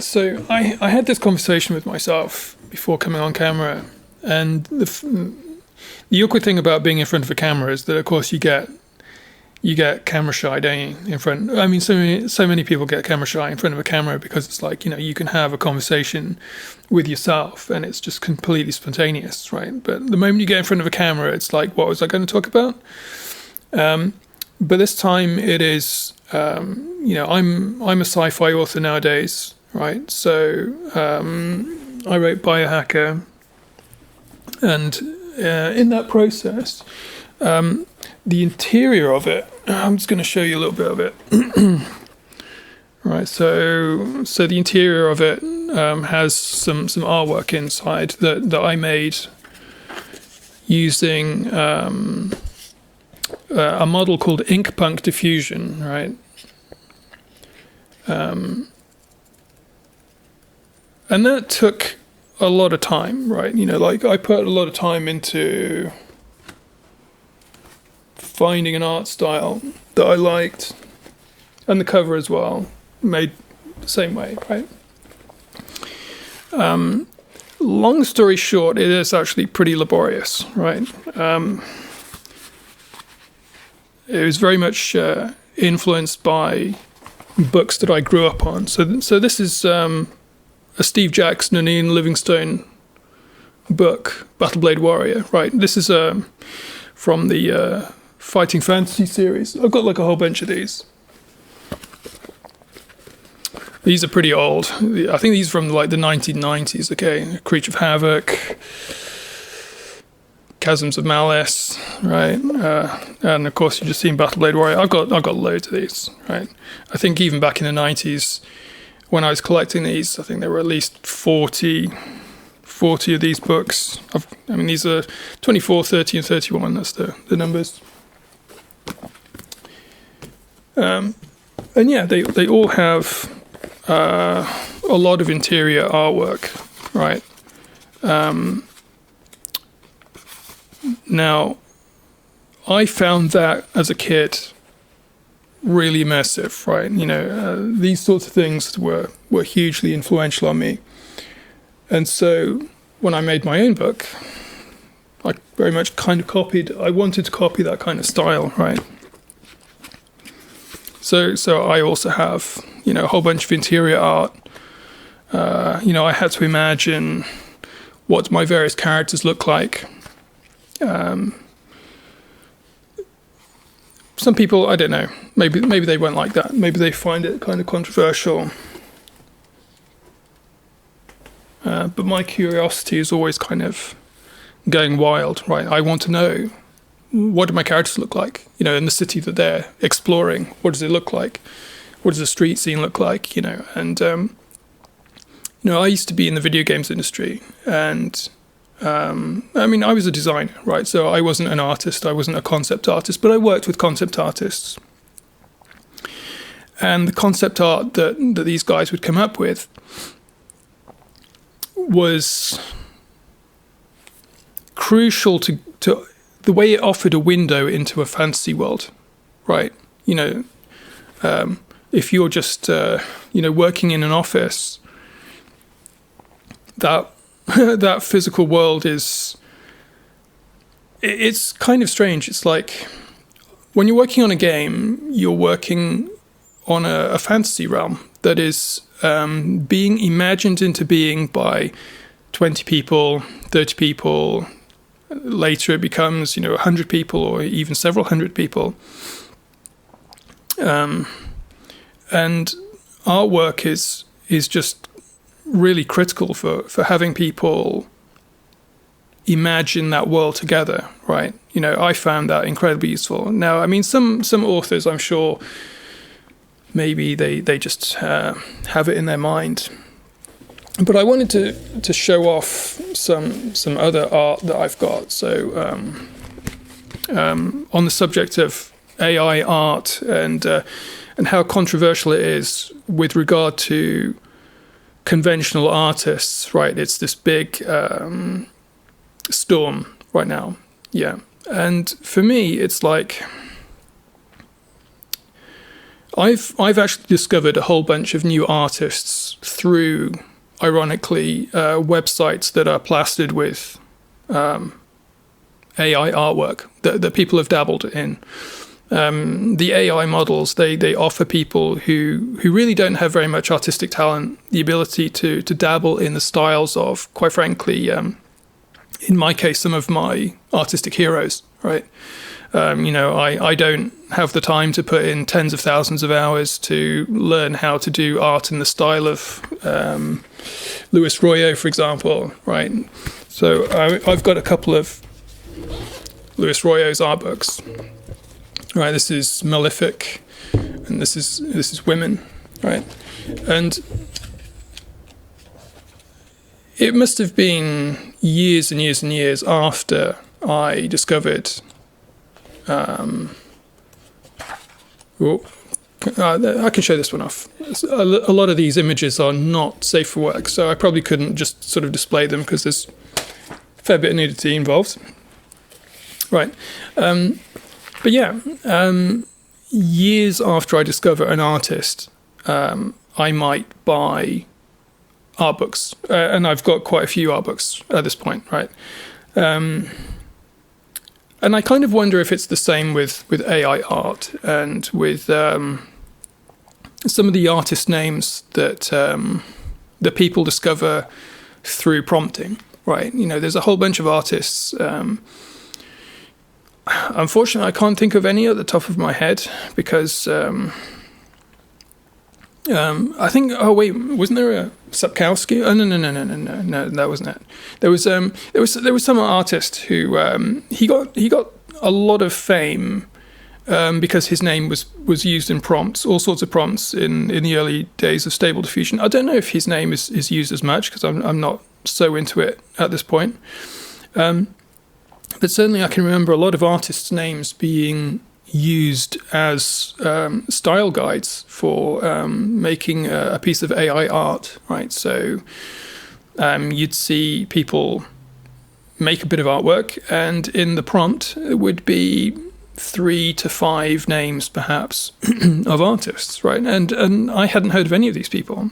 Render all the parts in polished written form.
So I had this conversation with myself before coming on camera, and the awkward thing about being in front of a camera is that, of course, you get camera shy, don't you? In front, I mean, so many people get camera shy in front of a camera because it's like, you can have a conversation with yourself and it's just completely spontaneous, right? But the moment you get in front of a camera, it's like, what was I going to talk about? But this time it is, I'm a sci-fi author nowadays, right? So I wrote Biohacker, and in that process, the interior of it, I'm just going to show you a little bit of it. Right, so the interior of it has some artwork inside that I made using a model called Inkpunk Diffusion, right? And that took a lot of time, right? Like I put a lot of time into finding an art style that I liked, and the cover as well, made the same way, right? Long story short, it is actually pretty laborious, right? It was very much influenced by books that I grew up on. So this is a Steve Jackson and Ian Livingstone book, Battle Blade Warrior, right? This is from the Fighting Fantasy series. I've got like a whole bunch of these. These are pretty old. I think these are from like the 1990s, okay? Creature of Havoc, Chasms of Malice, right? And of course, you've just seen Battle Blade Warrior. I've got loads of these, right? I think even back in the 90s, when I was collecting these, I think there were at least 40 of these books. These are 24, 30, and 31. That's the numbers. And yeah, they all have a lot of interior artwork, right? Now, I found that as a kid really immersive, right? These sorts of things were hugely influential on me. And so when I made my own book, I very much I wanted to copy that kind of style, right? So I also have, a whole bunch of interior art. I had to imagine what my various characters look like. Some people, I don't know, maybe they won't like that. Maybe they find it kind of controversial. But my curiosity is always kind of going wild, right? I want to know, what do my characters look like? In the city that they're exploring, what does it look like? What does the street scene look like? And I used to be in the video games industry, and I was a designer, right? So I wasn't an artist, I wasn't a concept artist, but I worked with concept artists. And the concept art that these guys would come up with was crucial to the way it offered a window into a fantasy world, right? If you're just working in an office, that physical world it's kind of strange. It's like when you're working on a game, you're working on a fantasy realm that is being imagined into being by 20 people, 30 people. Later it becomes 100 people or even several hundred people. And artwork is just really critical for having people imagine that world together, right? I found that incredibly useful. Now, some authors, I'm sure, maybe they just have it in their mind. But I wanted to show off some other art that I've got. So on the subject of AI art and how controversial it is with regard to conventional artists, right? It's this big storm right now. Yeah. And for me, it's like, I've actually discovered a whole bunch of new artists through, ironically, websites that are plastered with AI artwork that people have dabbled in. The AI models, they offer people who really don't have very much artistic talent the ability to dabble in the styles of, quite frankly, in my case, some of my artistic heroes, right? I don't have the time to put in tens of thousands of hours to learn how to do art in the style of Louis Royo, for example, right? So I've got a couple of Louis Royo's art books. Right, this is Malefic, and this is Women, right? And it must have been years and years and years after I discovered. I can show this one off. A lot of these images are not safe for work, so I probably couldn't just sort of display them because there's a fair bit of nudity involved. Right. But yeah, years after I discover an artist, I might buy art books, and I've got quite a few art books at this point, right? And I kind of wonder if it's the same with AI art and with some of the artist names that people discover through prompting, right? There's a whole bunch of artists. Unfortunately, I can't think of any at the top of my head because I think. Oh wait, wasn't there a Sapkowski? Oh no, that wasn't it. There was some artist who he got a lot of fame because his name was used in prompts, all sorts of prompts in the early days of Stable Diffusion. I don't know if his name is used as much because I'm not so into it at this point. But certainly I can remember a lot of artists' names being used as style guides for making a piece of AI art, right? So you'd see people make a bit of artwork, and in the prompt it would be 3 to 5 names, perhaps, of artists, right? And I hadn't heard of any of these people.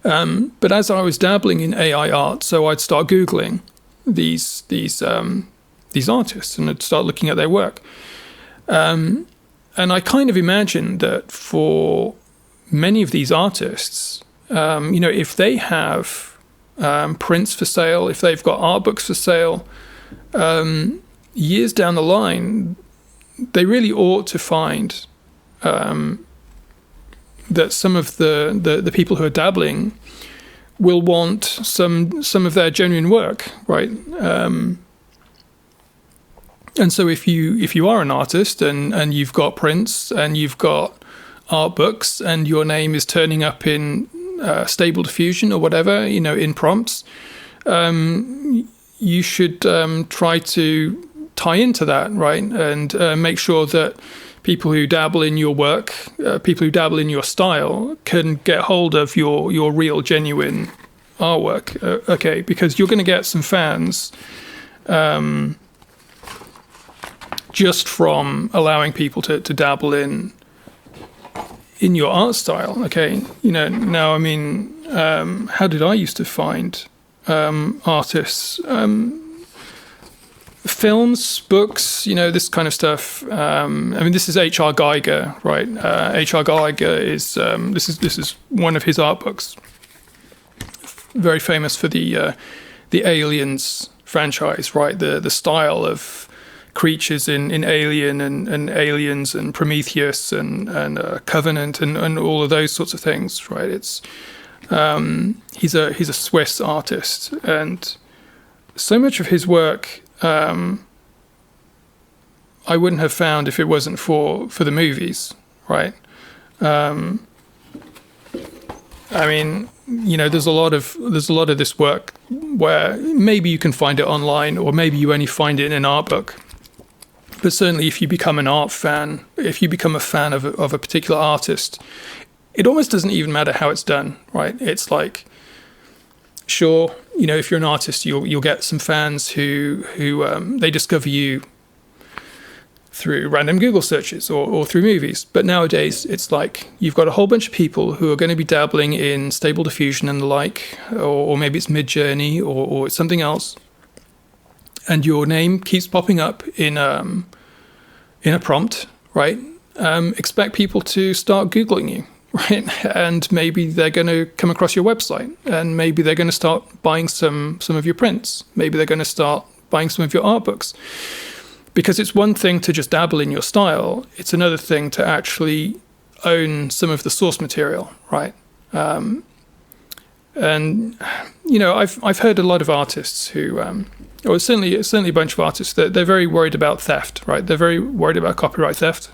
But as I was dabbling in AI art, so I'd start Googling these artists and I'd start looking at their work. And I kind of imagined that for many of these artists, if they have prints for sale, if they've got art books for sale, years down the line, they really ought to find that some of the people who are dabbling will want some of their genuine work, right? And so if you are an artist and you've got prints and you've got art books and your name is turning up in Stable Diffusion or whatever, in prompts, you should try to tie into that, right? And make sure that people who dabble in your work, people who dabble in your style, can get hold of your real, genuine artwork. Okay, because you're going to get some fans just from allowing people to dabble in your art style. Okay, now I mean, how did I used to find artists? Films, books, this kind of stuff. I mean, this is H.R. Geiger, right? H.R. Geiger is this is one of his art books. Very famous for the Aliens franchise, right? The style of creatures in Alien and Aliens and Prometheus and Covenant and all of those sorts of things, right? It's he's a Swiss artist, and so much of his work I wouldn't have found if it wasn't for the movies, right? I mean, there's a lot of this work where maybe you can find it online, or maybe you only find it in an art book. But certainly, if you become an art fan, if you become a fan of a particular artist, it almost doesn't even matter how it's done, right? It's like, sure, if you're an artist, you'll get some fans who they discover you through random Google searches or through movies. But nowadays, it's like you've got a whole bunch of people who are going to be dabbling in Stable Diffusion and the like, or maybe it's Midjourney or it's something else. And your name keeps popping up in a prompt, right? Expect people to start Googling you, right? And maybe they're going to come across your website, and maybe they're going to start buying some of your prints. Maybe they're going to start buying some of your art books. Because it's one thing to just dabble in your style. It's another thing to actually own some of the source material, right? And I've heard a lot of artists who, or certainly a bunch of artists that they're very worried about theft, right? They're very worried about copyright theft.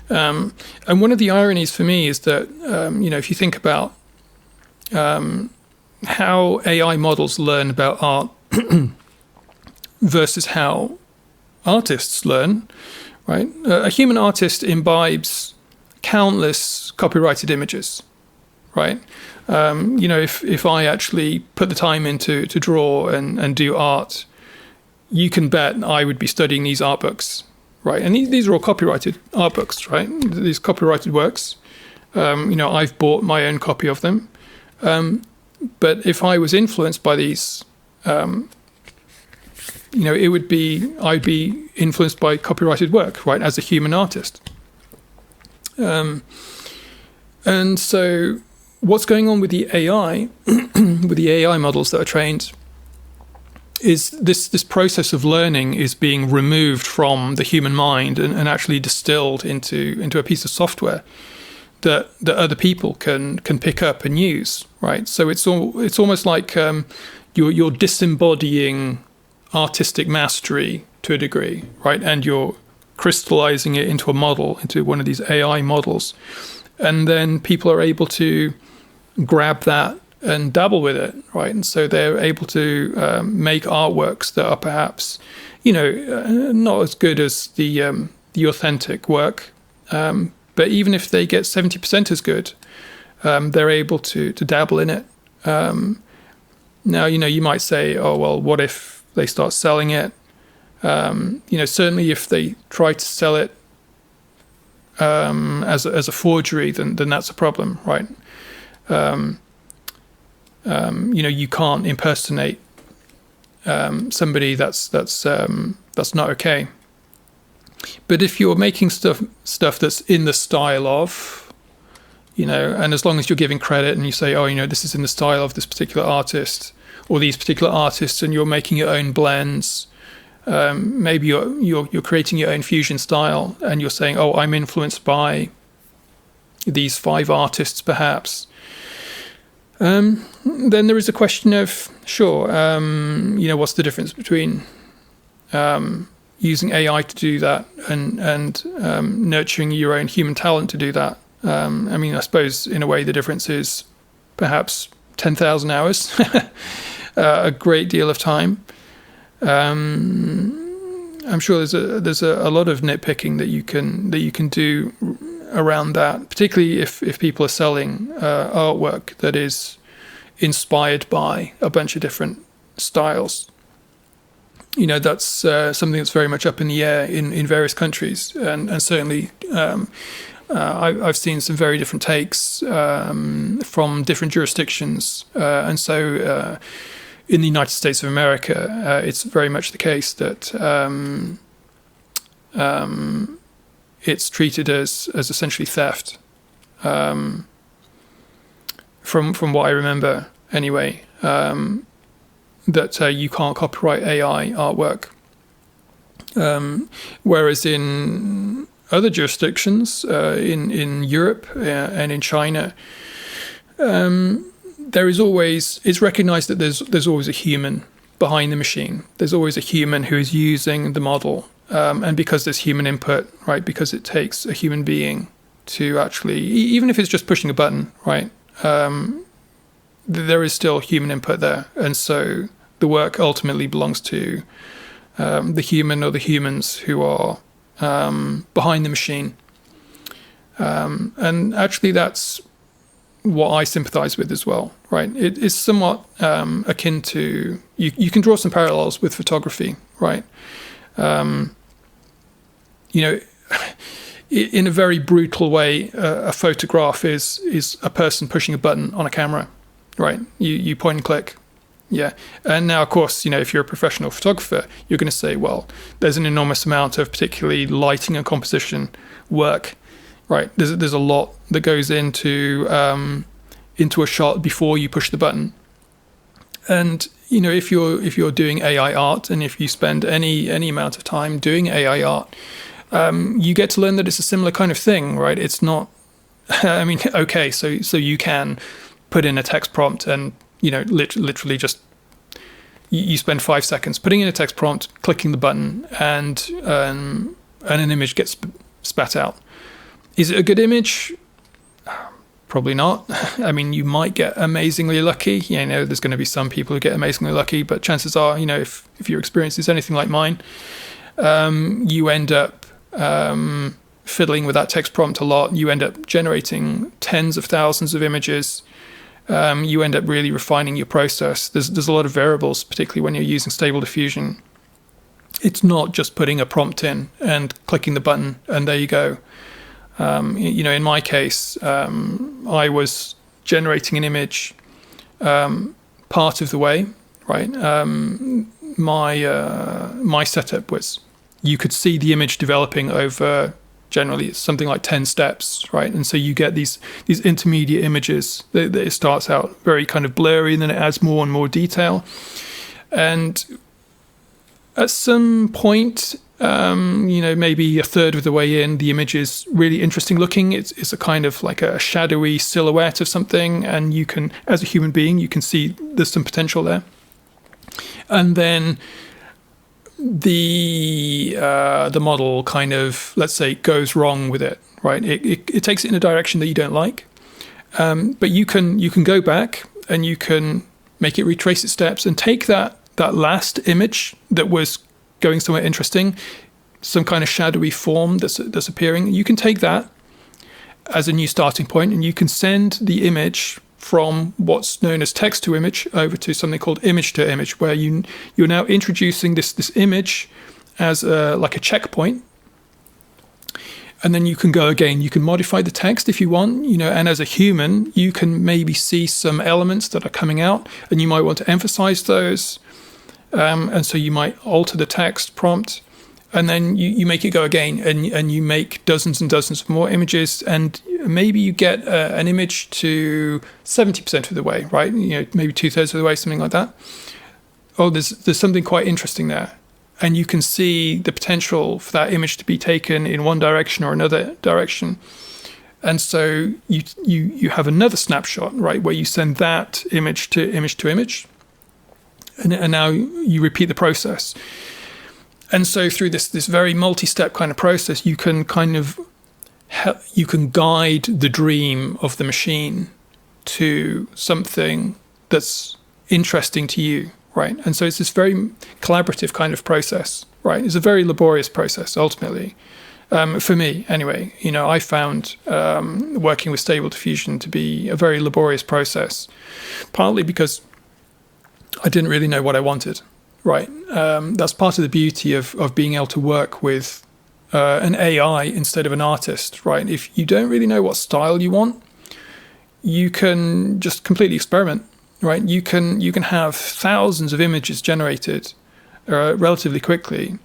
And one of the ironies for me is that if you think about how AI models learn about art versus how artists learn, right? A human artist imbibes countless copyrighted images, right? If I actually put the time into to draw and do art, you can bet I would be studying these art books, right? And these are all copyrighted art books, right? These copyrighted works. I've bought my own copy of them. But if I was influenced by these, I'd be influenced by copyrighted work, right, as a human artist. And so what's going on with the AI, with the AI models that are trained, is this process of learning is being removed from the human mind and actually distilled into a piece of software that other people can pick up and use, right? So it's almost like you're disembodying artistic mastery to a degree, right? And you're crystallizing it into a model, into one of these AI models. And then people are able to grab that and dabble with it, right? And so they're able to make artworks that are perhaps, not as good as the authentic work. But even if they get 70% as good, they're able to dabble in it. Now, you might say, oh, well, what if they start selling it? Certainly if they try to sell it as a forgery, then that's a problem, right? You can't impersonate somebody. That's not okay. But if you're making stuff that's in the style of, and as long as you're giving credit and you say, oh, this is in the style of this particular artist or these particular artists, and you're making your own blends, maybe you're creating your own fusion style, and you're saying, oh, I'm influenced by these 5 artists, perhaps. Then there is a question of, sure, what's the difference between using AI to do that and nurturing your own human talent to do that? I suppose in a way the difference is perhaps 10,000 hours, a great deal of time. I'm sure there's a lot of nitpicking that you can do around that, particularly if people are selling artwork that is inspired by a bunch of different styles. That's something that's very much up in the air in various countries, and certainly I've seen some very different takes from different jurisdictions, and so in the United States of America, it's very much the case that it's treated as essentially theft, from what I remember anyway. That you can't copyright AI artwork, whereas in other jurisdictions, in Europe and in China, it's recognized that there's always a human behind the machine. There's always a human who is using the model, and because there's human input, right? Because it takes a human being to actually, even if it's just pushing a button, right? There is still human input there, and so the work ultimately belongs to the human or the humans who are behind the machine. And actually, that's what I sympathize with as well, right? It is somewhat akin to, you can draw some parallels with photography, right? in a very brutal way, a photograph is a person pushing a button on a camera, right? You point and click. Yeah. And now, of course, if you're a professional photographer, you're going to say, well, there's an enormous amount of particularly lighting and composition work, right? There's a lot that goes into a shot before you push the button. And, if you're doing AI art, and if you spend any amount of time doing AI art, you get to learn that it's a similar kind of thing, right? It's not, okay, so you can put in a text prompt and, literally just, you spend 5 seconds putting in a text prompt, clicking the button, and an image gets spat out. Is it a good image? Probably not. You might get amazingly lucky. There's going to be some people who get amazingly lucky, but chances are, if your experience is anything like mine, you end up fiddling with that text prompt a lot. You end up generating tens of thousands of images. You end up really refining your process. There's a lot of variables, particularly when you're using Stable Diffusion. It's not just putting a prompt in and clicking the button and there you go. In my case, I was generating an image part of the way, right? My setup was, you could see the image developing over generally it's something like 10 steps, right? And so you get these intermediate images that it starts out very kind of blurry, and then it adds more and more detail. And at some point, maybe a third of the way in, the image is really interesting looking. It's a kind of like a shadowy silhouette of something, and you can, as a human being, you can see there's some potential there. And then the model kind of, let's say, goes wrong with it, right? It takes it in a direction that you don't like, but you can go back and you can make it retrace its steps and take that last image that was going somewhere interesting, some kind of shadowy form that's appearing. You can take that as a new starting point, and you can send the image from what's known as text to image over to something called image to image, where you're now introducing this image as like a checkpoint. And then you can go again. You can modify the text if you want, and as a human, you can maybe see some elements that are coming out, and you might want to emphasize those. And so you might alter the text prompt, and then you make it go again, and you make dozens and dozens of more images, and maybe you get an image to 70% of the way, right? Maybe 2/3 of the way, something like that. Oh, there's something quite interesting there. And you can see the potential for that image to be taken in one direction or another direction. And so you have another snapshot, right, where you send that image to image. And now you repeat the process. And so through this very multi-step kind of process, you can guide the dream of the machine to something that's interesting to you, right? And so it's this very collaborative kind of process, right? It's a very laborious process, ultimately. For me, anyway, I found working with Stable Diffusion to be a very laborious process, partly because I didn't really know what I wanted, right? That's part of the beauty of being able to work with an AI instead of an artist, right? If you don't really know what style you want, you can just completely experiment, right? You can have thousands of images generated relatively quickly,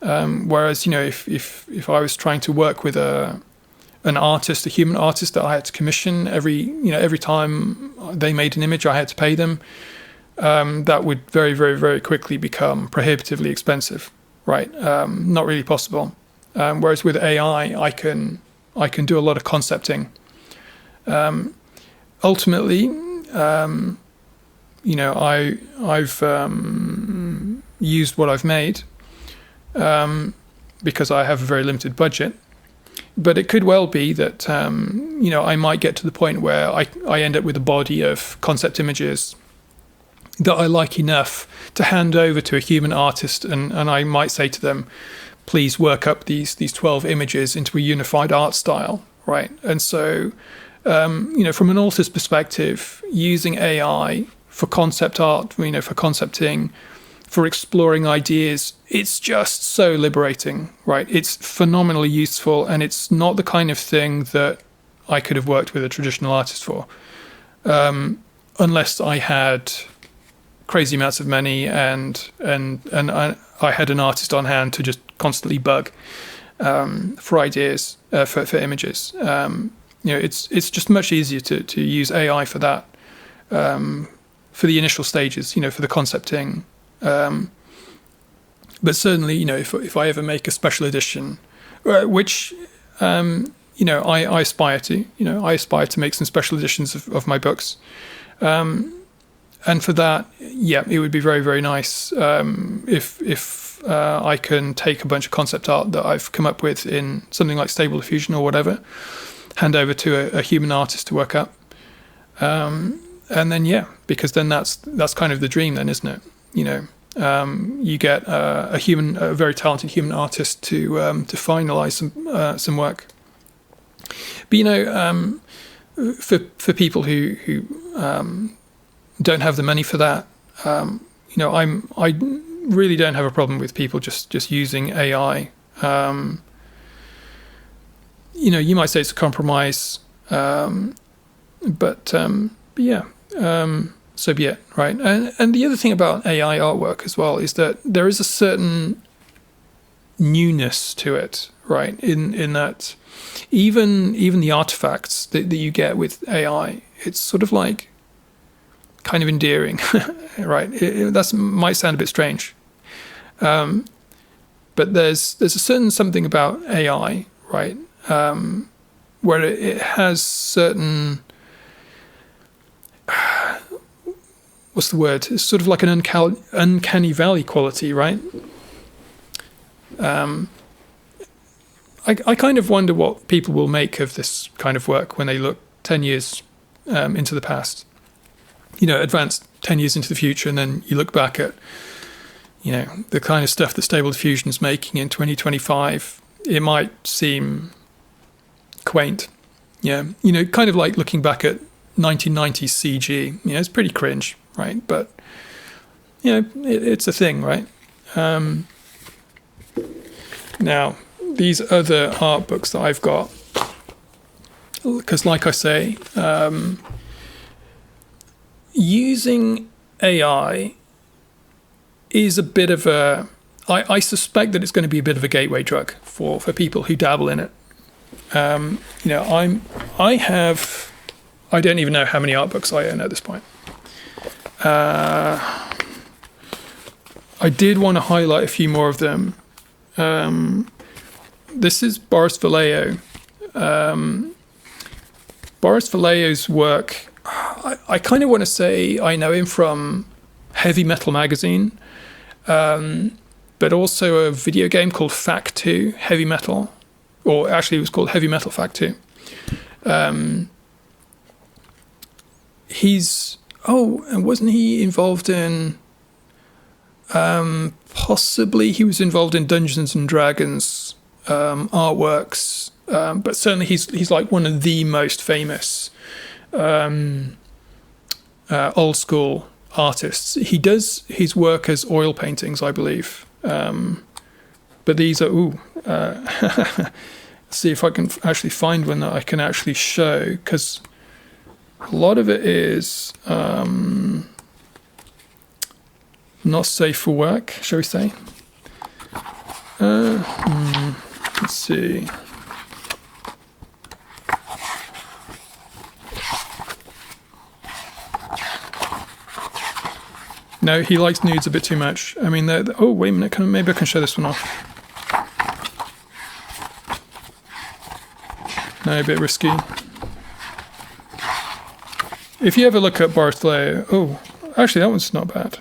whereas if I was trying to work with an artist, a human artist that I had to commission every time they made an image, I had to pay them. That would very, very, very quickly become prohibitively expensive, right? Not really possible. Whereas with AI, I can do a lot of concepting. Ultimately, I've used what I've made because I have a very limited budget. But it could well be that I might get to the point where I end up with a body of concept images that I like enough to hand over to a human artist, and I might say to them, please work up these 12 images into a unified art style, right? And so, from an author's perspective, using AI for concept art, for concepting, for exploring ideas, it's just so liberating, right? It's phenomenally useful, and it's not the kind of thing that I could have worked with a traditional artist for, unless I had crazy amounts of money and I had an artist on hand to just constantly bug for ideas, for images. It's just much easier to use AI for that, for the initial stages, for the concepting. But certainly, if I ever make a special edition, which I aspire to, I aspire to make some special editions of my books. And for that, it would be very, very nice if I can take a bunch of concept art that I've come up with in something like Stable Diffusion or whatever, hand over to a human artist to work up. And then, because then that's kind of the dream then, isn't it? You get a very talented human artist to finalize some work. But for people who don't have the money for that, I really don't have a problem with people just using AI. You might say it's a compromise, but so be it, right? And the other thing about AI artwork as well is that there is a certain newness to it, right? In that even the artifacts that you get with AI, it's sort of like kind of endearing, right? That might sound a bit strange, but there's a certain something about AI, right? Where it has certain, what's the word? It's sort of like an uncanny valley quality, right? I kind of wonder what people will make of this kind of work when they look 10 years into the past. Advanced 10 years into the future, and then you look back at, the kind of stuff that Stable Diffusion is making in 2025. It might seem quaint, kind of like looking back at 1990s CG. It's pretty cringe, right? But it's a thing, right? Now, these other art books that I've got, because like I say, using AI is a bit of a, I suspect that it's going to be a bit of a gateway drug for people who dabble in it. I don't even know how many art books I own at this point. I did want to highlight a few more of them. This is Boris Vallejo. Boris Vallejo's work, I kind of want to say I know him from Heavy Metal Magazine, but also a video game called Fact 2, Heavy Metal, or actually it was called Heavy Metal Fact 2. And wasn't he involved in, possibly he was involved in Dungeons and Dragons artworks, but certainly he's like one of the most famous old school artists. He does his work as oil paintings, I believe, but these are see if I can actually find one that I can actually show, because a lot of it is not safe for work, shall we say. Let's see. No, he likes nudes a bit too much. I mean, oh, wait a minute. Maybe I can show this one off. No, a bit risky. If you ever look at Boris Vallejo, oh, actually, that one's not bad.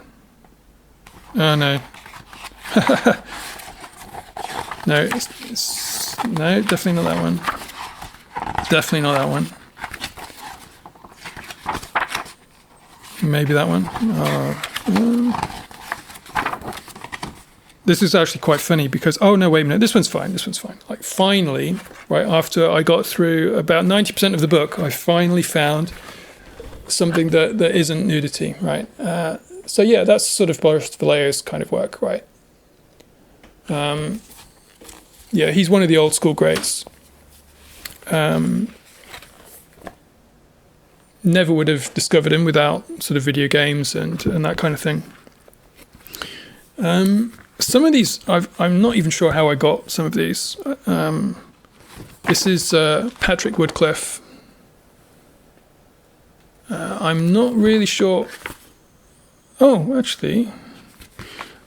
Oh, no. No, no, definitely not that one. Definitely not that one. Maybe that one. This is actually quite funny because, oh no, wait a minute, this one's fine. Like finally, right after I got through about 90% of the book, I finally found something that isn't nudity, right? So yeah, that's sort of Boris Vallejo's kind of work, right? Yeah, he's one of the old school greats. Never would have discovered him without sort of video games and that kind of thing. Some of these, I'm not even sure how I got some of these. This is Patrick Woodcliffe. I'm not really sure. Oh, actually,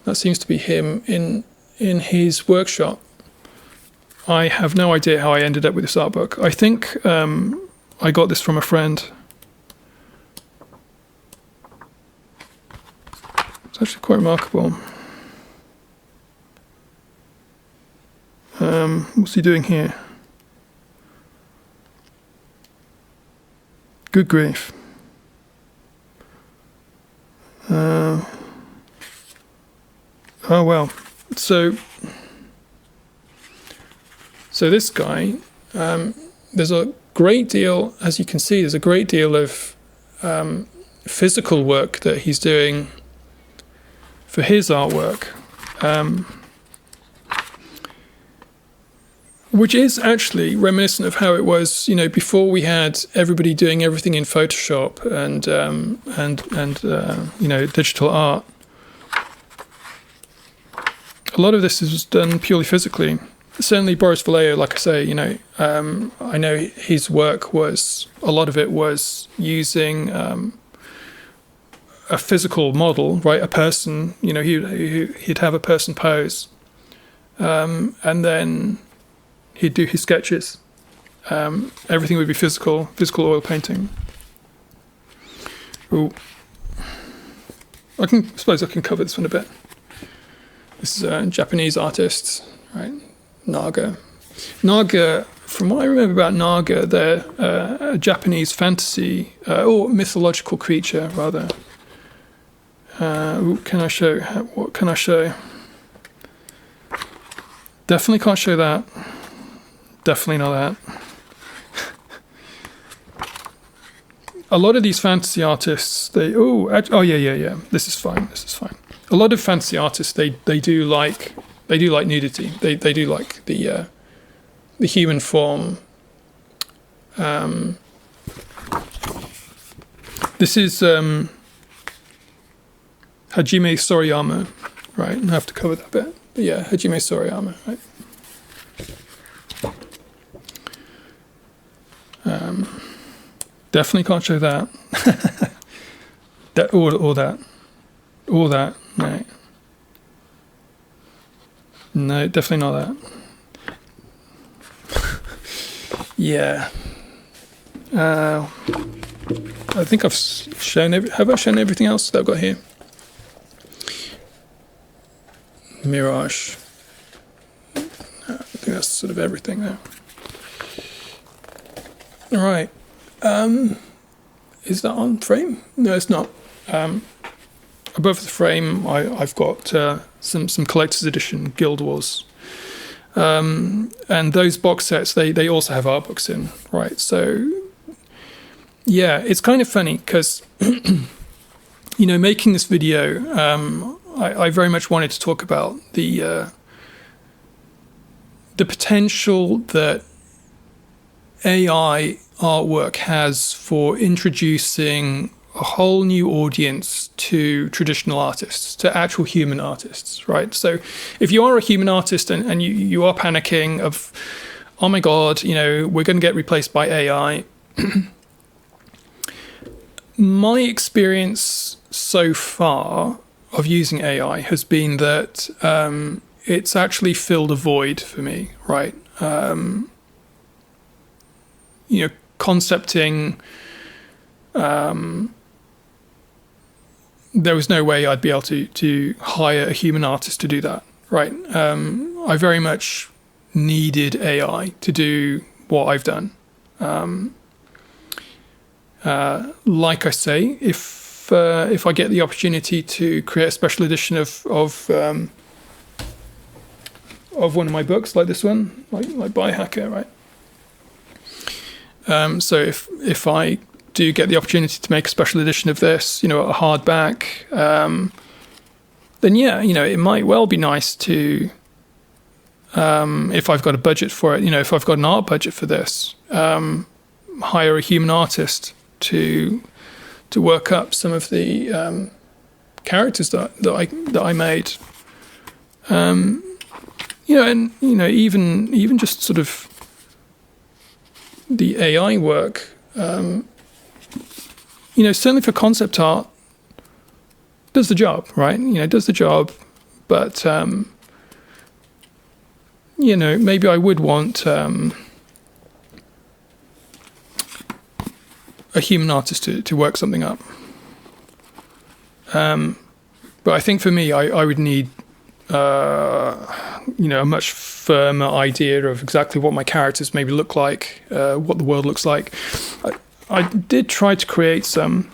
that seems to be him in his workshop. I have no idea how I ended up with this art book. I think I got this from a friend. It's actually quite remarkable. What's he doing here? Good grief. Oh well. So this guy, there's a great deal, as you can see, there's a great deal of physical work that he's doing for his artwork, which is actually reminiscent of how it was, before we had everybody doing everything in Photoshop and digital art. A lot of this is done purely physically. Certainly Boris Vallejo, like I say, I know his work was, a lot of it was using a physical model, right? A person, he'd have a person pose, and then he'd do his sketches. Everything would be physical oil painting. Ooh. I suppose I can cover this one a bit. This is a Japanese artist, right? Naga. Naga, from what I remember about Naga, they're a Japanese fantasy, or mythological creature, rather. Can I show? What can I show? Definitely can't show that. Definitely not that. A lot of these fantasy artists, yeah. This is fine. A lot of fantasy artists, they do like nudity. They do like the human form. This is Hajime Sorayama, right? I have to cover that bit. But yeah, Hajime Sorayama, right? Definitely can't show that. Or that. No. No, definitely not that. Yeah. I think I've shown have I shown everything else that I've got here? Mirage. I think that's sort of everything there. All right. Is that on frame? No, it's not. Above the frame, I've got some collector's edition Guild Wars, and those box sets they also have art books in, right? So yeah, it's kind of funny because making this video, I very much wanted to talk about the potential that AI artwork has for introducing a whole new audience to traditional artists, to actual human artists, right? So if you are a human artist and you are panicking of, oh my God, we're going to get replaced by AI. My experience so far of using AI has been that it's actually filled a void for me, right? Concepting, there was no way I'd be able to hire a human artist to do that, right? I very much needed AI to do what I've done. Like I say, if I get the opportunity to create a special edition of one of my books, like this one, like Biohacker, right? So if I do get the opportunity to make a special edition of this, a hardback, then yeah, it might well be nice to, if I've got a budget for it, if I've got an art budget for this, hire a human artist to work up some of the characters that I made. Even just sort of the AI work. Certainly for concept art, does the job, right? Does the job, but maybe I would want a human artist to work something up. But I think for me, I would need a much firmer idea of exactly what my characters maybe look like, what the world looks like. I did try to create some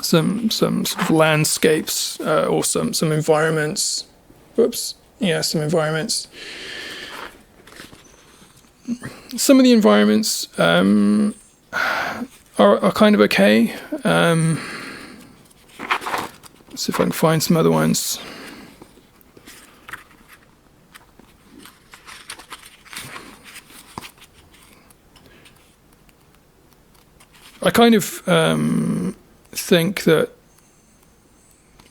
sort of landscapes or some environments. Some environments. Some of the environments are kind of okay. Let's see if I can find some other ones. I kind of think that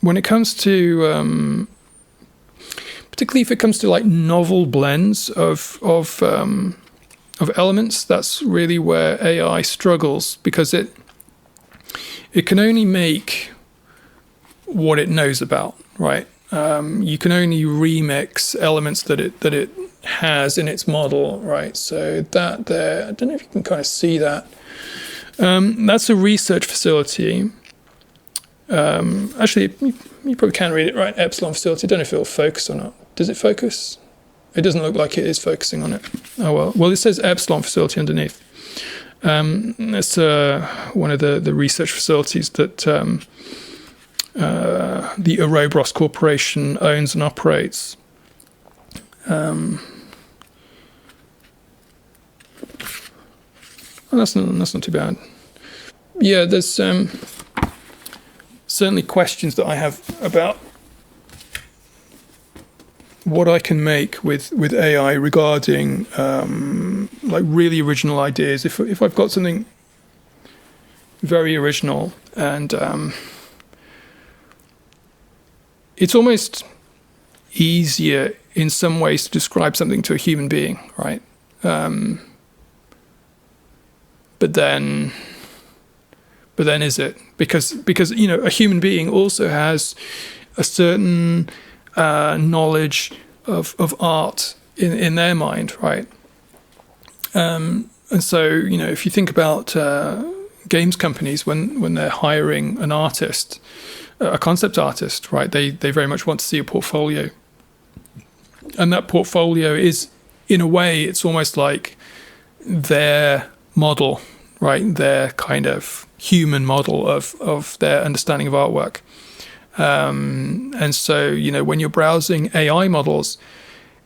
when it comes to, particularly if it comes to like novel blends of elements, that's really where AI struggles, because it can only make what it knows about, right? You can only remix elements that it has in its model, right? So that there, I don't know if you can kind of see that. That's a research facility. Actually, you probably can read it, right? Epsilon facility. I don't know if it'll focus or not. Does it focus? It doesn't look like it is focusing on it. Oh, well. Well, it says Epsilon facility underneath. It's one of the research facilities that the Ouroboros Corporation owns and operates. Well, that's not too bad. Yeah, there's certainly questions that I have about what I can make with AI regarding like really original ideas. If I've got something very original and it's almost easier in some ways to describe something to a human being, right? But then is it? Because a human being also has a certain knowledge of art in their mind, right? And so if you think about games companies when they're hiring an artist, a concept artist, right? They very much want to see a portfolio, and that portfolio is, in a way, it's almost like their model, right? Their kind of human model of their understanding of artwork. And so, when you're browsing AI models,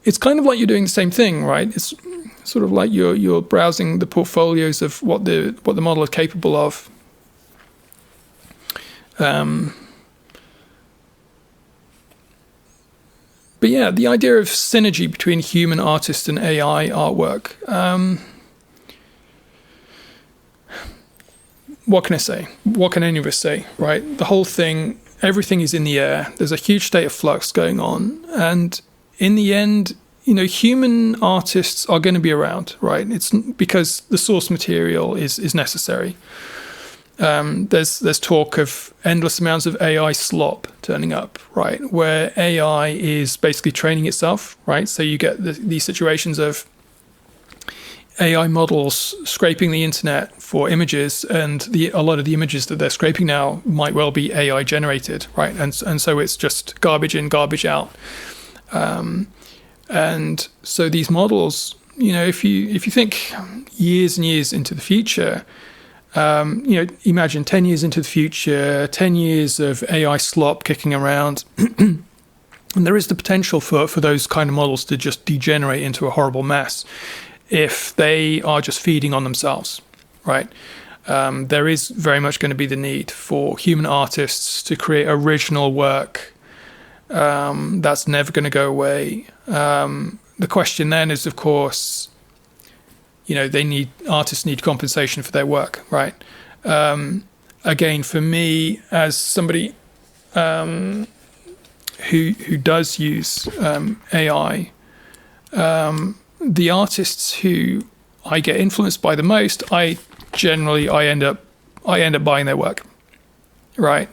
it's kind of like you're doing the same thing, right? It's sort of like you're browsing the portfolios of what the model is capable of. But yeah, the idea of synergy between human artists and AI artwork. What can I say? What can any of us say, right? The whole thing, everything is in the air. There's a huge state of flux going on. And in the end, human artists are going to be around, right? It's because the source material is necessary. There's talk of endless amounts of AI slop turning up, right? Where AI is basically training itself, right? So you get these situations of AI models scraping the internet for images, and a lot of the images that they're scraping now might well be AI generated, right? And so it's just garbage in, garbage out. And so these models, if you think years and years into the future, imagine 10 years into the future, 10 years of AI slop kicking around, and there is the potential for those kind of models to just degenerate into a horrible mess if they are just feeding on themselves, right? there is very much going to be the need for human artists to create original work. That's never going to go away. The question then is, of course, artists need compensation for their work, right? Again, for me, as somebody who does use AI, the artists who I get influenced by the most, I end up buying their work, right?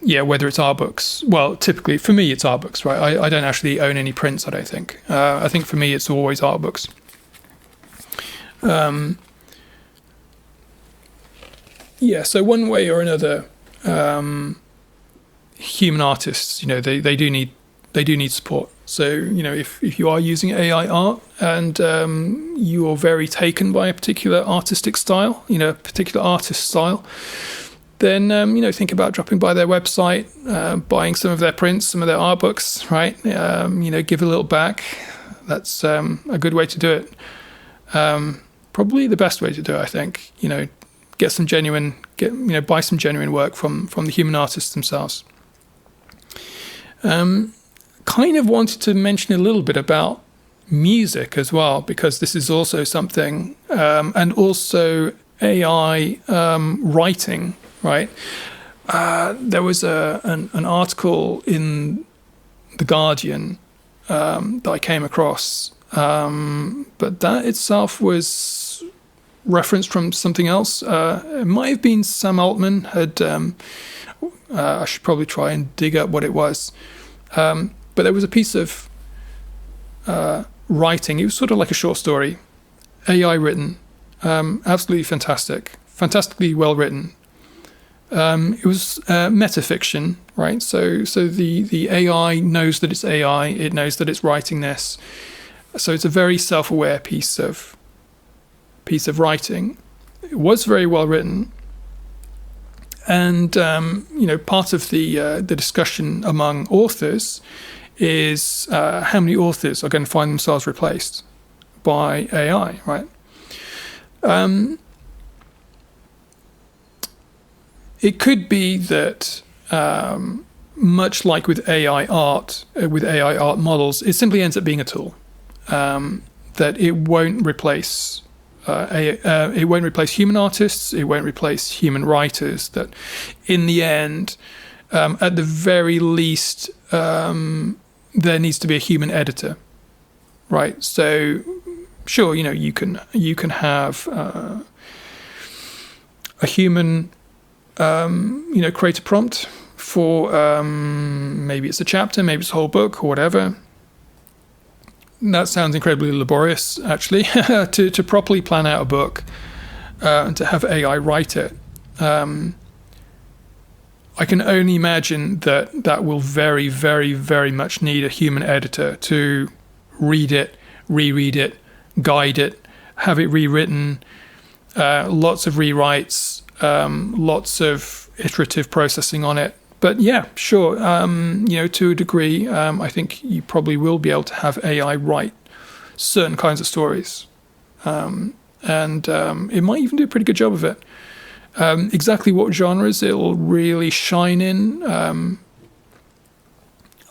Whether it's art books. Well, typically for me it's art books, right? I don't actually own any prints, I don't think. I think for me it's always art books. So one way or another, human artists, they do need support. So, if you are using AI art and you are very taken by a particular artistic style, a particular artist style, then, think about dropping by their website, buying some of their prints, some of their art books, right? Give a little back. That's a good way to do it. Probably the best way to do it, I think. Buy some genuine work from the human artists themselves. Kind of wanted to mention a little bit about music as well, because this is also something, and also AI writing, right? There was an article in The Guardian that I came across, but that itself was referenced from something else. It might have been Sam Altman had. I should probably try and dig up what it was. But there was a piece of writing. It was sort of like a short story, AI written, absolutely fantastically well written. It was metafiction, right? So the AI knows that it's AI. It knows that it's writing this. So it's a very self-aware piece of writing. It was very well written. And part of the discussion among authors is how many authors are going to find themselves replaced by AI, right? It could be that, much like with AI art, models, it simply ends up being a tool. That it won't replace. It won't replace human artists. It won't replace human writers. That, in the end, at the very least, there needs to be a human editor, right? So, sure, you can have a human, create a prompt for maybe it's a chapter, maybe it's a whole book or whatever. That sounds incredibly laborious, actually, to properly plan out a book and to have AI write it. I can only imagine that will very, very, very much need a human editor to read it, reread it, guide it, have it rewritten, lots of rewrites, lots of iterative processing on it. But yeah, sure, to a degree, I think you probably will be able to have AI write certain kinds of stories. And it might even do a pretty good job of it. Exactly what genres it'll really shine in,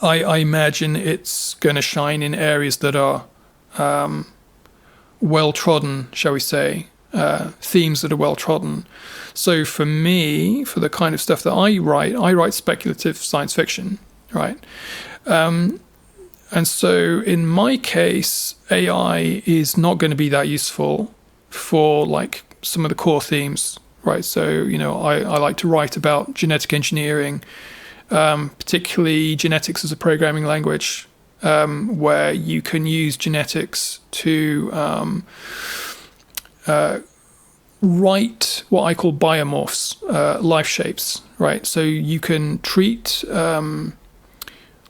I imagine it's going to shine in areas that are well-trodden, shall we say, themes that are well-trodden. So for me, for the kind of stuff that I write speculative science fiction, right? And so in my case, AI is not going to be that useful for like some of the core themes, right? So, I like to write about genetic engineering, particularly genetics as a programming language, where you can use genetics to write what I call biomorphs, life shapes, right? So you can treat, as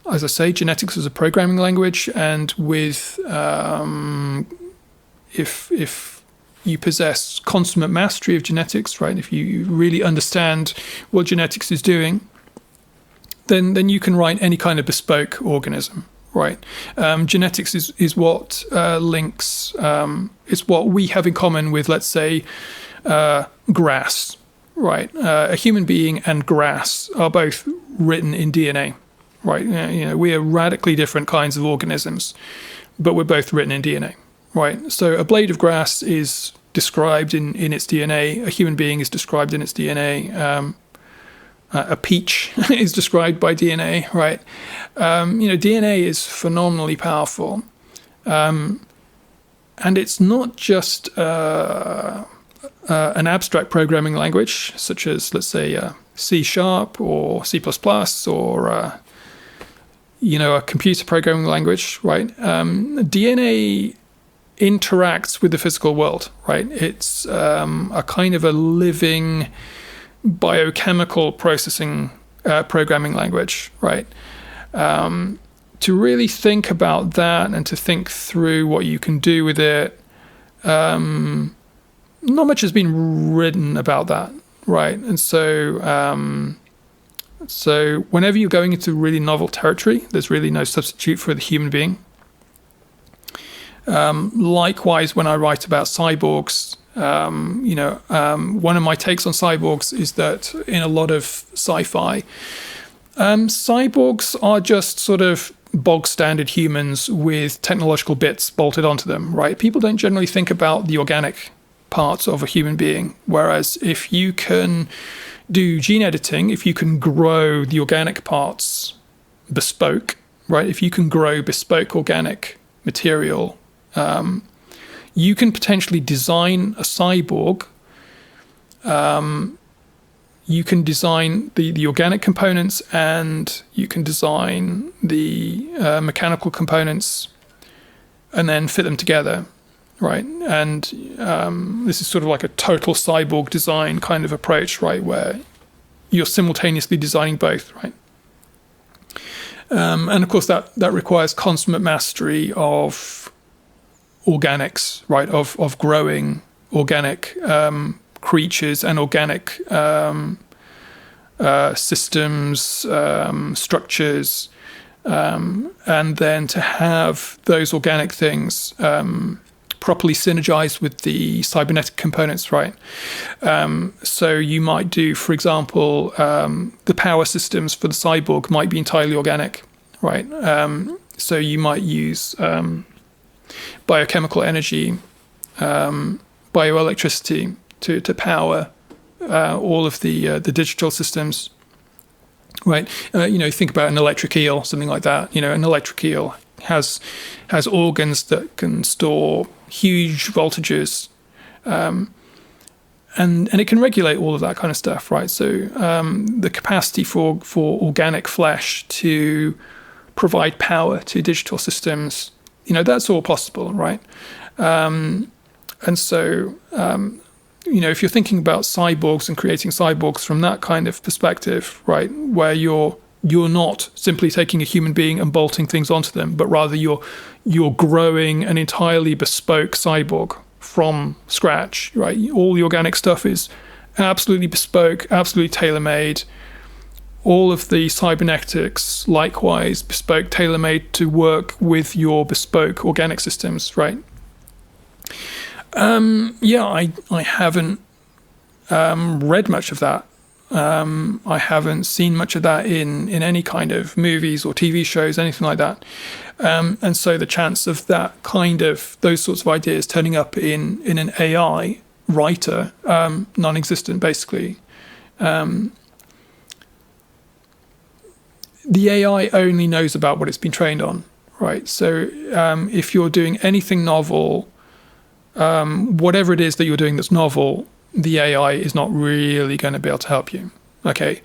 I say, genetics as a programming language, and with if you possess consummate mastery of genetics, right? If you really understand what genetics is doing, then you can write any kind of bespoke organism, right? Genetics is what links, it's what we have in common with, let's say, grass, right? A human being and grass are both written in DNA, right? We are radically different kinds of organisms, but we're both written in DNA, right? So a blade of grass is described in its DNA. A human being is described in its DNA. A peach is described by DNA, right? DNA is phenomenally powerful. And it's not just an abstract programming language, such as, let's say, C# or C++ or, a computer programming language, right? DNA interacts with the physical world, right? It's a kind of a living biochemical processing programming language, right? To really think about that and to think through what you can do with it, not much has been written about that, right? And so whenever you're going into really novel territory, there's really no substitute for the human being. Likewise, when I write about cyborgs, one of my takes on cyborgs is that in a lot of sci-fi, cyborgs are just sort of bog standard humans with technological bits bolted onto them, right? People don't generally think about the organic parts of a human being. Whereas if you can do gene editing, if you can grow the organic parts bespoke, right? If you can grow bespoke organic material, you can potentially design a cyborg. You can design the organic components and you can design the mechanical components and then fit them together, right? And this is sort of like a total cyborg design kind of approach, right? Where you're simultaneously designing both, right? And of course that requires consummate mastery of organics, right? Of growing organic creatures and organic systems, structures, and then to have those organic things properly synergized with the cybernetic components, right? So you might do, for example, the power systems for the cyborg might be entirely organic, right? So you might use biochemical energy, bioelectricity to power all of the digital systems, right? Think about an electric eel, something like that. An electric eel has organs that can store huge voltages, and it can regulate all of that kind of stuff, right? So the capacity for organic flesh to provide power to digital systems, that's all possible, right? And so if you're thinking about cyborgs and creating cyborgs from that kind of perspective, right, where you're not simply taking a human being and bolting things onto them, but rather you're growing an entirely bespoke cyborg from scratch, right? All the organic stuff is absolutely bespoke, absolutely tailor-made. All of the cybernetics, likewise, bespoke, tailor-made to work with your bespoke organic systems, right? I haven't read much of that. I haven't seen much of that in any kind of movies or TV shows, anything like that. And so the chance of that kind of, those sorts of ideas turning up in an AI writer, non-existent, basically. The AI only knows about what it's been trained on, right? So if you're doing anything novel, whatever it is that you're doing that's novel, the AI is not really going to be able to help you. Okay,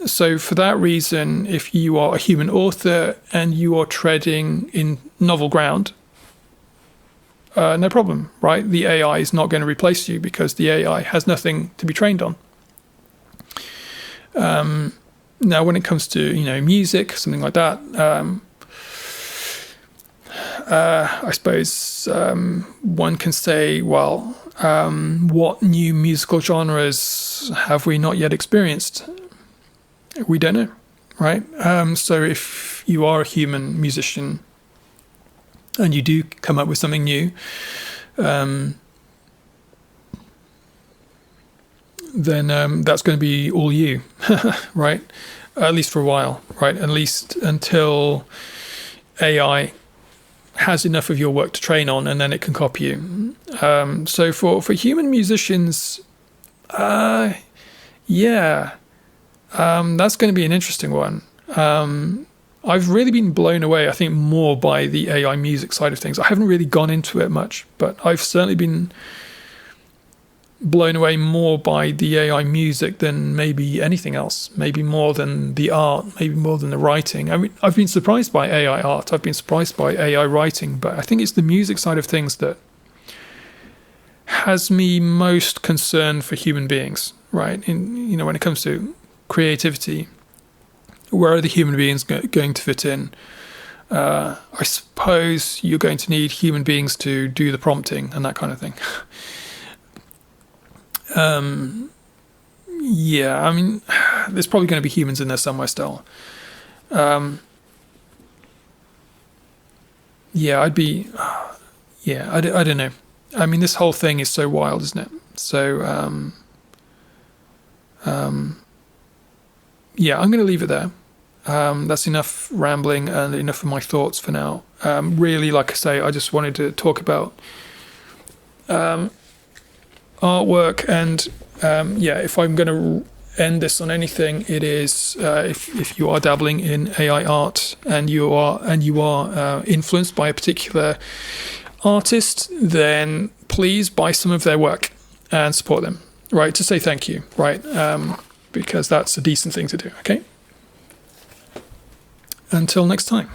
so for that reason, if you are a human author and you are treading in novel ground, no problem, right? The AI is not going to replace you because the AI has nothing to be trained on. Now, when it comes to music, something like that, I suppose one can say, well, what new musical genres have we not yet experienced? We don't know, right? So if if you are a human musician and you do come up with something new, then that's going to be all you, right? At least for a while, right? At least until AI has enough of your work to train on, and then it can copy you. So for human musicians, that's going to be an interesting one. I've really been blown away, I think, more by the AI music side of things. I haven't really gone into it much, but I've certainly been blown away more by the AI music than maybe anything else, maybe more than the art, maybe more than the writing. I mean, I've been surprised by AI art, I've been surprised by AI writing, but I think it's the music side of things that has me most concerned for human beings, right? When it comes to creativity, where are the human beings going to fit in? I suppose you're going to need human beings to do the prompting and that kind of thing. I mean, there's probably going to be humans in there somewhere still. I don't know. I mean, this whole thing is so wild, isn't it? So, I'm going to leave it there. That's enough rambling and enough of my thoughts for now. Really, like I say, I just wanted to talk about artwork, and if I'm going to end this on anything, it is if you are dabbling in AI art and you are influenced by a particular artist, then please buy some of their work and support them, right? To say thank you, right? Because that's a decent thing to do. Okay. Until next time.